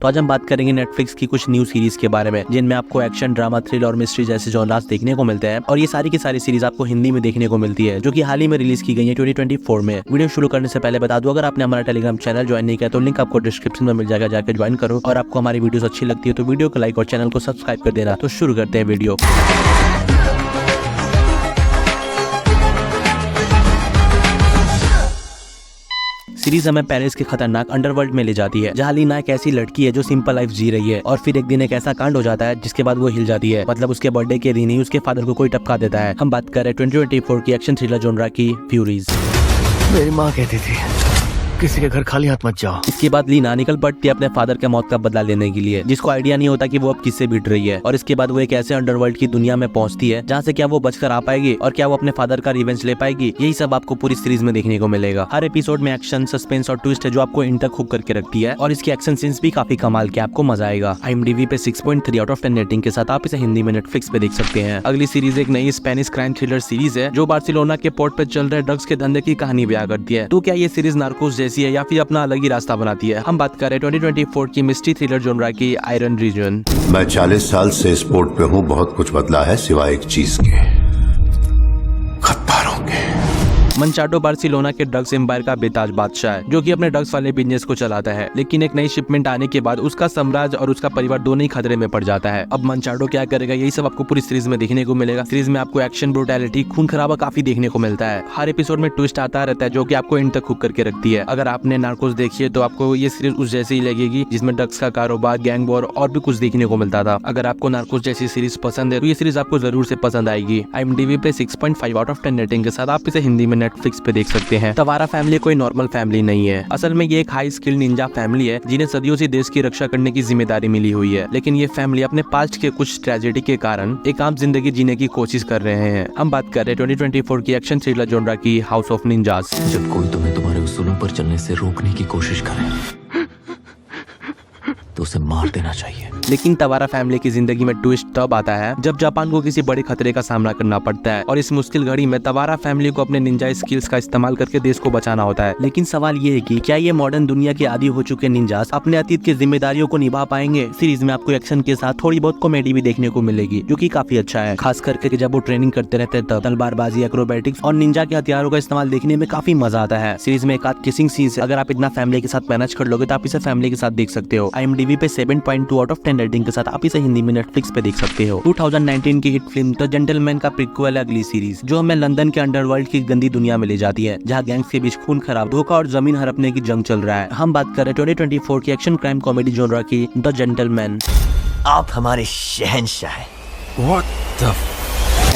तो आज हम बात करेंगे नेटफ्लिक्स की कुछ न्यू सीरीज के बारे में जिनमें आपको एक्शन, ड्रामा, थ्रिल और मिस्ट्री जैसे जॉनरास देखने को मिलते हैं और ये सारी की सारी सीरीज आपको हिंदी में देखने को मिलती है जो कि हाल ही में रिलीज की गई है 2024 में। वीडियो शुरू करने से पहले बता दूं, अगर आपने हमारा टेलीग्राम चैनल ज्वाइन नहीं किया तो लिंक आपको डिस्क्रिप्शन में मिल जाएगा, जाकर ज्वाइन करो। और आपको हमारी वीडियोस अच्छी लगती है तो वीडियो को लाइक और चैनल को सब्सक्राइब कर देना। तो शुरू करते हैं वीडियो। सीरीज हमें पेरिस के खतरनाक अंडरवर्ल्ड में ले जाती है जहाँ लीना एक ऐसी लड़की है जो सिंपल लाइफ जी रही है और फिर एक दिन एक ऐसा कांड हो जाता है जिसके बाद वो हिल जाती है। मतलब उसके बर्थडे के दिन ही उसके फादर को कोई टपका देता है। हम बात कर रहे हैं 2024 की एक्शन थ्रिलर जॉनरा की फ्यूरीज। मेरी माँ कहती थी किसी के घर खाली हाथ मत जाओ। इसके बाद लीना निकल पड़ती है अपने फादर के मौत का बदला लेने के लिए, जिसको आइडिया नहीं होता कि वो अब किससे भिड़ रही है। और इसके बाद वो एक ऐसे अंडरवर्ल्ड की दुनिया में पहुंचती है जहाँ से क्या वो बचकर आ पाएगी और क्या वो अपने फादर का रिवेंज ले पाएगी। यही सब आपको पूरी सीरीज में देखने को मिलेगा। हर एपिसोड में एक्शन, सस्पेंस और ट्विस्ट है जो आपको इन तक हुक करके रखती है और इसकी एक्शन सीन्स भी काफी कमाल के, आपको मजा आएगा। IMDb पे 6.3 आउट ऑफ 10 रेटिंग के साथ आप इसे हिंदी में नेटफ्लिक्स पे देख सकते हैं। अगली सीरीज एक नई स्पेनिश क्राइम थ्रिलर सीरीज है जो बार्सिलोना के पोर्ट पे चल रहे ड्रग्स के धंधे की कहानी बयां करती है। तो क्या ये सीरीज नार्कोस जैसी है या फिर अपना अलग ही रास्ता बनाती है? हम बात कर रहे हैं 2024 की मिस्ट्री थ्रिलर जॉनरा की आयरन रीजन। मैं 40 साल से इस पोर्ट पे हूँ, बहुत कुछ बदला है सिवाय एक चीज के, खद्दारों के। मंचाडो बार्सिलोना के ड्रग्स एम्पायर का बेताज बादशाह है जो कि अपने ड्रग्स वाले बिजनेस को चलाता है, लेकिन एक नई शिपमेंट आने के बाद उसका साम्राज्य और उसका परिवार दोनों ही खतरे में पड़ जाता है। अब मंचाडो क्या करेगा, यही सब आपको पूरी सीरीज में देखने को मिलेगा। सीरीज में आपको एक्शन, ब्रूटैलिटी, खून खराबा काफी देखने को मिलता है। हर एपिसोड में ट्विस्ट आता रहता है जो कि आपको इन तक हुक करके रखती है। अगर आपने नार्कोस देखी है तो आपको ये सीरीज उस जैसी ही लगेगी जिसमें ड्रग्स का कारोबार, गैंग वॉर और भी कुछ देखने को मिलता था। अगर आपको नार्कोस जैसी सीरीज पसंद है तो ये सीरीज आपको जरूर से पसंद आएगी। IMDb पे 6.5 आउट ऑफ 10 रेटिंग के साथ आप इसे हिंदी में नेटफ्लिक्स पे देख सकते हैं। तवारा फैमिली कोई नॉर्मल फैमिली नहीं है। असल में ये एक हाई स्किल निंजा फैमिली है जिन्हें सदियों से देश की रक्षा करने की जिम्मेदारी मिली हुई है, लेकिन ये फैमिली अपने पास्ट के कुछ ट्रेजेडी के कारण एक आम जिंदगी जीने की कोशिश कर रहे हैं। हम बात कर रहे हैं 2024 की एक्शन थ्रिलर जॉनरा की हाउस ऑफ निंजास। जब कोई तुम्हें तुम्हारे उसूलों पर चलने से रोकने की कोशिश करे तो उसे मार देना चाहिए। लेकिन तवारा फैमिली की जिंदगी में ट्विस्ट तब आता है जब जापान को किसी बड़े खतरे का सामना करना पड़ता है और इस मुश्किल घड़ी में तवारा फैमिली को अपने निंजा स्किल्स का इस्तेमाल करके देश को बचाना होता है। लेकिन सवाल ये है कि क्या ये मॉडर्न दुनिया के आदी हो चुके निंजास अपने अतीत की जिम्मेदारियों को निभा पाएंगे? सीरीज में आपको एक्शन के साथ थोड़ी बहुत कॉमेडी भी देखने को मिलेगी जो कि काफी अच्छा है, खास करके जब वो ट्रेनिंग करते रहते हैं तब तलवारबाजी, एक्रोबैटिक्स और निंजा के हथियारों का इस्तेमाल देखने में काफी मजा आता है। सीरीज में एक आध किसिंग सीन्स अगर आप इतना फैमिली के साथ मैनेज कर लोगे तो आप इसे फैमिली के साथ देख सकते हो। IMDb पे 7.2 आउट ऑफ 10 रेटिंग के साथ आप इसे हिंदी में नेटफ्लिक्स पे देख सकते हो। 2019 की हिट फिल्म द जेंटलमैन का प्रीक्वल है अगली सीरीज जो हमें लंदन के अंडरवर्ल्ड की गंदी दुनिया में ले जाती है जहां गैंग्स के बीच खून खराब, धोखा और जमीन हड़पने की जंग चल रहा है। हम बात कर रहे हैं 2024 की एक्शन क्राइम कॉमेडी जॉनरा की द जेंटलमैन। आप हमारे शहंशाह हैं।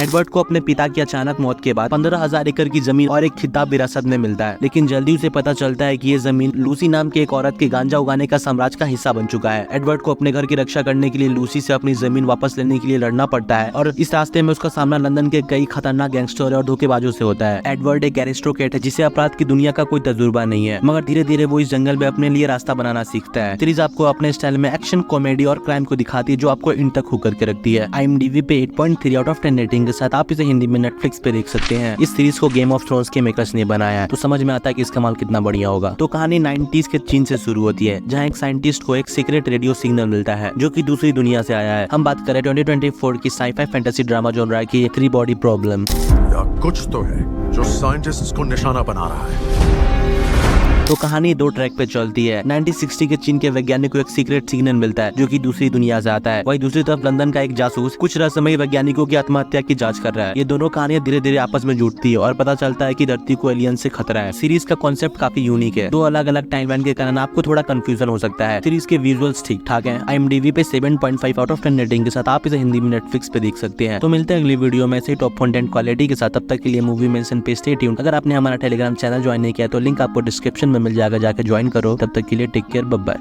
एडवर्ड को अपने पिता की अचानक मौत के बाद 15,000 एकड़ की जमीन और एक खिताब विरासत में मिलता है, लेकिन जल्दी उसे पता चलता है कि ये जमीन लूसी नाम की एक औरत के गांजा उगाने का साम्राज्य का हिस्सा बन चुका है। एडवर्ड को अपने घर की रक्षा करने के लिए लूसी से अपनी जमीन वापस लेने के लिए लड़ना पड़ता है और इस रास्ते में उसका सामना लंदन के कई खतरनाक गैंगस्टर और धोखेबाजों से होता है। एडवर्ड एक एरिस्टोक्रेट है जिसे अपराध की दुनिया का कोई तजुर्बा नहीं है, मगर धीरे धीरे वो इस जंगल में अपने लिए रास्ता बनाना सीखता है। सीरीज आपको अपने स्टाइल में एक्शन, कॉमेडी और क्राइम को दिखाती है जो आपको इन तक हुक करके रखती है। IMDb पे 8.3 आउट ऑफ 10 रेटिंग के साथ आप इसे हिंदी में नेटफ्लिक्स पे देख सकते हैं। इस सीरीज को गेम ऑफ थ्रोन्स के मेकर्स ने बनाया है तो समझ में आता है कि इसका माल कितना बढ़िया होगा। तो कहानी 90s के चीन से शुरू होती है जहां एक साइंटिस्ट को एक सीक्रेट रेडियो सिग्नल मिलता है जो कि दूसरी दुनिया से आया है। हम बात करें 2024 की साइ-फाई फैंटेसी ड्रामा जॉनरा की 3 बॉडी प्रॉब्लम। कुछ तो है जो साइंटिस्ट्स को निशाना बना रहा है। तो कहानी 2 ट्रैक पे चलती है। 1960 के चीन के वैज्ञानिक को एक सीक्रेट सिग्नल मिलता है जो कि दूसरी दुनिया से आता है। वहीं दूसरी तरफ लंदन का एक जासूस कुछ रहस्यमयी वैज्ञानिकों की आत्महत्या की जांच कर रहा है। ये दोनों कहानियां धीरे धीरे आपस में जुड़ती है और पता चलता है कि धरती को एलियन से खतरा है। सीरीज का कॉन्सेप्ट काफी यूनिक है। 2 अलग अलग टाइमलाइन के कारण आपको थोड़ा कंफ्यूजन हो सकता है। सीरीज के विजुअल्स ठीक ठाक है। IMDb पे 7.5 आउट ऑफ 10 रेटिंग के साथ आप इसे हिंदी में नेटफ्लिक्स पे देख सकते हैं। तो मिलते हैं अगली वीडियो में ऐसे टॉप कंटेंट क्वालिटी के साथ। तब तक के लिए मूवी मेंशन पे स्टे ट्यून्ड। अगर आपने हमारा टेलीग्राम चैनल ज्वाइन नहीं किया तो लिंक आपको डिस्क्रिप्शन में मिल जाएगा, जाकर ज्वाइन करो। तब तक के लिए टेक केयर, बाय बाय।